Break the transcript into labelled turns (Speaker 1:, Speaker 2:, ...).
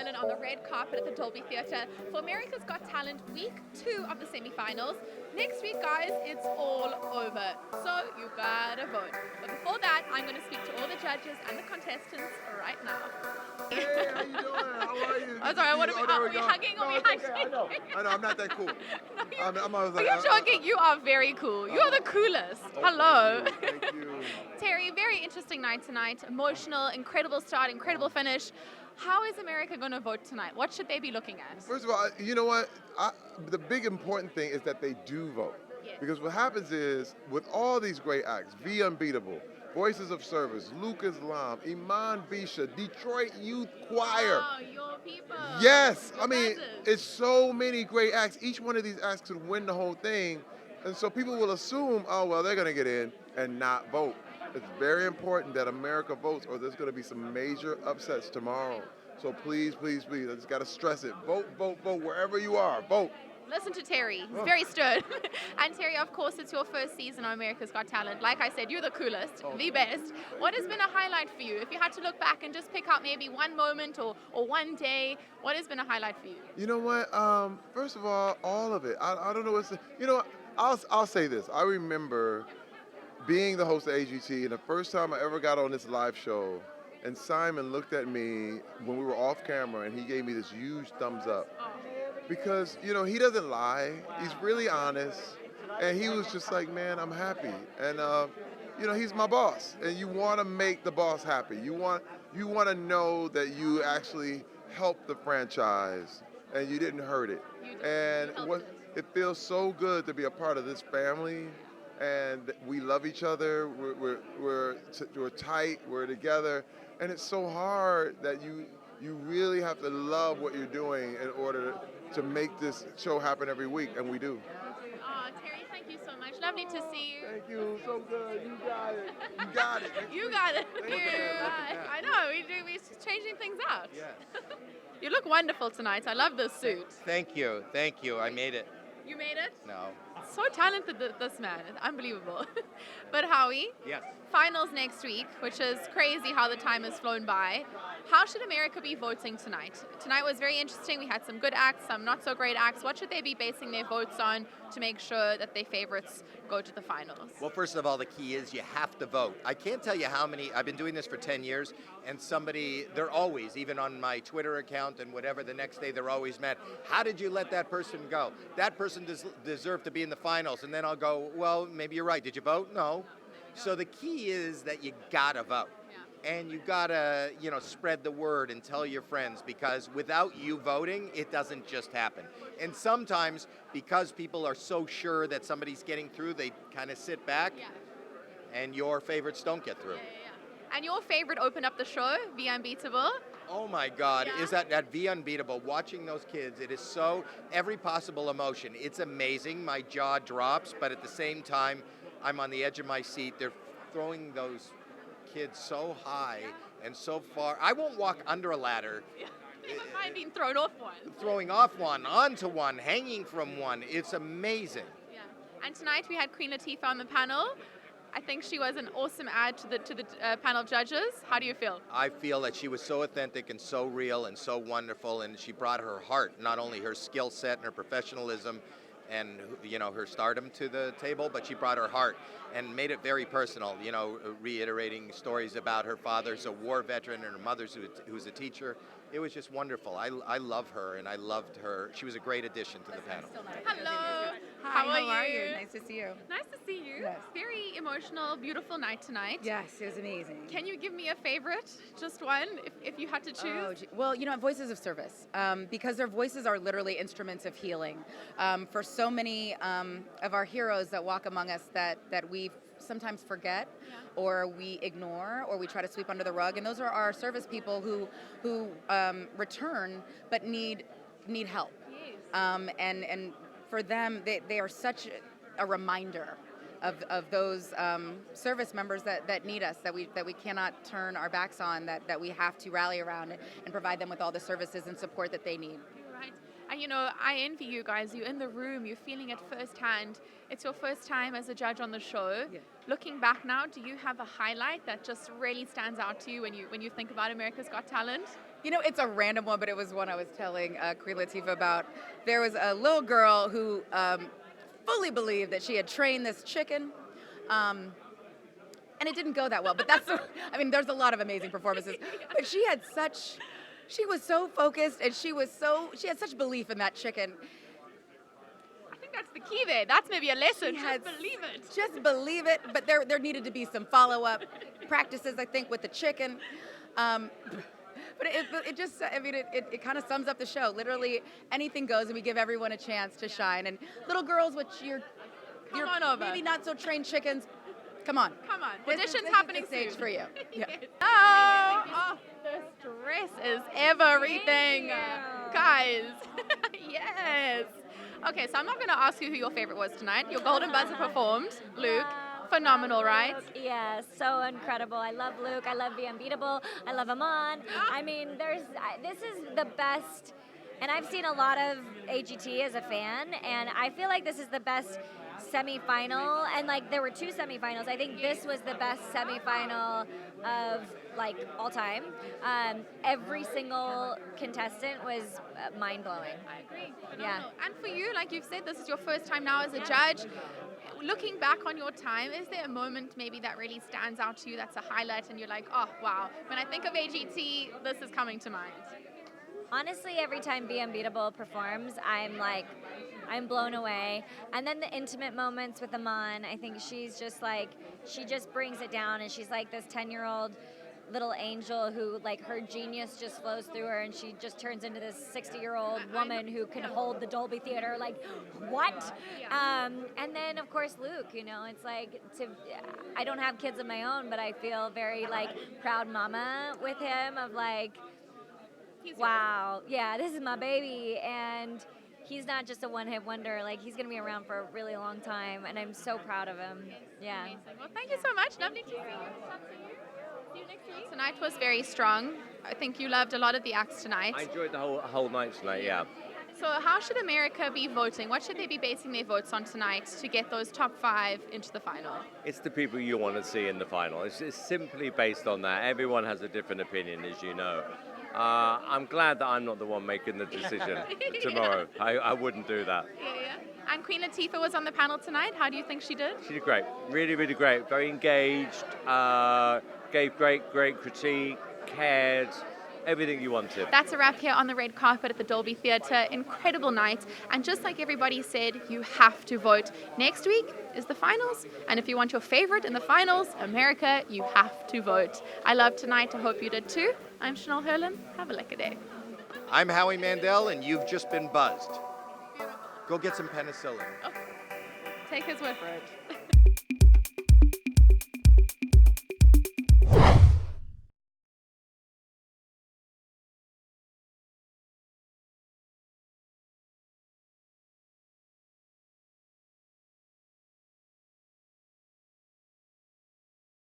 Speaker 1: Ireland on the red carpet at the Dolby Theatre for America's Got Talent Week 2 of the semi-finals. Next week, guys, it's all over, so you gotta vote. But before that, I'm going to speak to all the judges and the contestants right now.
Speaker 2: Hey, how you doing? How are you?
Speaker 1: Oh, sorry, are we hugging?
Speaker 2: No,
Speaker 1: Are we
Speaker 2: it's
Speaker 1: hugging?
Speaker 2: okay. I know, I'm not that cool.
Speaker 1: No,
Speaker 2: I'm always
Speaker 1: are
Speaker 2: like,
Speaker 1: you joking? You are very cool. You are the coolest. Hello.
Speaker 2: Thank you.
Speaker 1: Terry, very interesting night tonight. Emotional, incredible start, incredible finish. How is America going to vote tonight? What should they be looking at?
Speaker 2: First of all, you know what? The big important thing is that they do vote.
Speaker 1: Yes.
Speaker 2: Because what happens is, with all these great acts, Be Unbeatable, Voices of Service, Luke Islam, Iman Bisha, Detroit Youth Choir.
Speaker 1: Wow, your people.
Speaker 2: Yes,
Speaker 1: Your
Speaker 2: I mean,
Speaker 1: brothers.
Speaker 2: it's so many great acts. Each one of these acts could win the whole thing. And so people will assume, oh, well, they're going to get in and not vote. It's very important that America votes or there's going to be some major upsets tomorrow. So please, please, please, I just got to stress it. Vote, vote, vote, wherever you are, vote.
Speaker 1: Listen to Terry. He's very stern. And Terry, of course, it's your first season on America's Got Talent. Like I said, you're the coolest, the best. What has been a highlight for you? If you had to look back and just pick out maybe one moment or one day, what has been a highlight for you?
Speaker 2: You know what? First of all of it. I don't know what's. You know what? I'll say this. I remember being the host of AGT, and the first time I ever got on this live show, and Simon looked at me when we were off camera, and he gave me this huge thumbs up. Because, you know, he doesn't lie. He's really honest. And he was just like, man, I'm happy. And, you know, he's my boss. And you want to make the boss happy. You want to know that you actually helped the franchise and you didn't hurt it. And it feels so good to be a part of this family. And we love each other. We're tight. We're together. And it's so hard that you really have to love what you're doing in order to make this show happen every week, and we do.
Speaker 1: Oh, Terry, thank you so much. Lovely to see you.
Speaker 2: Thank you, so good. You got it. You got it.
Speaker 1: You got it.
Speaker 2: Thank you.
Speaker 1: I know, we're changing things out.
Speaker 3: Yes.
Speaker 1: You look wonderful tonight. I love this suit.
Speaker 3: Thank you. I made it.
Speaker 1: You made it?
Speaker 3: No.
Speaker 1: So talented, this man. Unbelievable. But Howie,
Speaker 3: Yes.
Speaker 1: finals next week, which is crazy how the time has flown by. How should America be voting tonight? Tonight was very interesting. We had some good acts, some not so great acts. What should they be basing their votes on to make sure that their favorites go to the finals?
Speaker 3: Well, first of all, the key is you have to vote. I can't tell you how many, I've been doing this for 10 years, and they're always, even on my Twitter account and whatever, the next day they're always mad. How did you let that person go? That person deserved to be in the finals. And then I'll go, well, maybe you're right. Did you vote? No. So the key is that you gotta vote. And you gotta, spread the word and tell your friends, because without you voting, it doesn't just happen. And sometimes, because people are so sure that somebody's getting through, they kind of sit back, and your favorites don't get through.
Speaker 1: And your favorite opened up the show, Be Unbeatable.
Speaker 3: Oh my God, is that Be Unbeatable, watching those kids, it is so, every possible emotion. It's amazing, my jaw drops, but at the same time, I'm on the edge of my seat. They're throwing those kids so high and so far. I won't walk under a ladder.
Speaker 1: You don't mind being thrown off one.
Speaker 3: Throwing off one, onto one, hanging from one. It's amazing.
Speaker 1: Yeah. And tonight we had Queen Latifah on the panel. I think she was an awesome add to the panel of judges. How do you feel?
Speaker 3: I feel that she was so authentic and so real and so wonderful, and she brought her heart, not only her skill set and her professionalism and her stardom to the table, but she brought her heart and made it very personal, reiterating stories about her father's a war veteran and her mother's who's a teacher. It was just wonderful. I love her, and I loved her. She was a great addition to the panel.
Speaker 1: Hello.
Speaker 4: Hi,
Speaker 1: how are you?
Speaker 4: Nice to see you.
Speaker 1: Nice to see you.
Speaker 4: Yes.
Speaker 1: Very emotional, beautiful night tonight.
Speaker 4: Yes, it was amazing.
Speaker 1: Can you give me a favorite? Just one, if you had to choose?
Speaker 4: Well, Voices of Service, because their voices are literally instruments of healing. For so many of our heroes that walk among us that we sometimes forget or we ignore or we try to sweep under the rug, and those are our service people who return but need help.
Speaker 1: Yes.
Speaker 4: And for them, they are such a reminder of those service members that need us, that we cannot turn our backs on, that we have to rally around and provide them with all the services and support that they need.
Speaker 1: Right. And I envy you guys. You're in the room, you're feeling it firsthand. It's your first time as a judge on the show.
Speaker 4: Yeah.
Speaker 1: Looking back now, do you have a highlight that just really stands out to you when you think about America's Got Talent?
Speaker 4: You know, it's a random one, but it was one I was telling Queen Latifah about. There was a little girl who fully believed that she had trained this chicken. And it didn't go that well, but I mean, there's a lot of amazing performances. But she was so focused, and she had such belief in that chicken.
Speaker 1: I think that's the key there. That's maybe a lesson.
Speaker 4: Just
Speaker 1: believe it.
Speaker 4: Just believe it, but there needed to be some follow-up practices, I think, with the chicken. But it just, I mean, it kind of sums up the show. Literally, anything goes, and we give everyone a chance to shine. And little girls, which you're
Speaker 1: on over.
Speaker 4: maybe not so trained chickens, come on.
Speaker 1: Audition's
Speaker 4: This
Speaker 1: happening
Speaker 4: is the stage
Speaker 1: soon.
Speaker 4: for you. Yeah.
Speaker 1: Oh, the stress is everything. Guys, yes. Okay, so I'm not going to ask you who your favorite was tonight. Your Golden Buzzer performed, Luke. Phenomenal, right?
Speaker 5: Yes, so incredible. I love Luke. I love The Unbeatable. I love Amon. I mean, this is the best, and I've seen a lot of AGT as a fan, and I feel like this is the best semifinal, and like there were two semifinals. I think this was the best semifinal of like all time. Every single contestant was mind-blowing.
Speaker 1: I agree.
Speaker 5: Yeah.
Speaker 1: Phenomenal. And for you, like you've said, this is your first time now as a judge. Looking back on your time, is there a moment maybe that really stands out to you that's a highlight and you're like, oh, wow, when I think of AGT, this is coming to mind?
Speaker 5: Honestly, every time Be Unbeatable performs, I'm blown away. And then the intimate moments with Amon, I think she's just like, she just brings it down, and she's like this 10-year-old little angel who, like, her genius just flows through her, and she just turns into this 60-year-old woman who can hold the Dolby Theater. Like, what? And then, of course, Luke, you know, it's like, I don't have kids of my own, but I feel very, like, proud mama with him of, like, wow, yeah, this is my baby, and he's not just a one-hit wonder. Like, he's going to be around for a really long time, and I'm so proud of him. Yeah.
Speaker 1: Amazing. Well, thank you so much. Lovely to see you. See you next week. Tonight was very strong. I think you loved a lot of the acts tonight.
Speaker 6: I enjoyed the whole night tonight, yeah.
Speaker 1: So how should America be voting? What should they be basing their votes on tonight to get those top 5 into the final?
Speaker 6: It's the people you want to see in the final. It's simply based on that. Everyone has a different opinion, as you know. I'm glad that I'm not the one making the decision tomorrow. I wouldn't do that.
Speaker 1: Yeah. And Queen Latifah was on the panel tonight. How do you think she did?
Speaker 6: She did great. Really, really great. Very engaged. Gave great critique. Cared. Everything you wanted.
Speaker 1: That's a wrap here on the red carpet at the Dolby Theatre. Incredible night. And just like everybody said, you have to vote. Next week is the finals. And if you want your favorite in the finals, America, you have to vote. I loved tonight. I hope you did too. I'm Chanel Herlin. Have a lekker day.
Speaker 3: I'm Howie Mandel, and you've just been buzzed. Go get some penicillin.
Speaker 1: Take his word for it.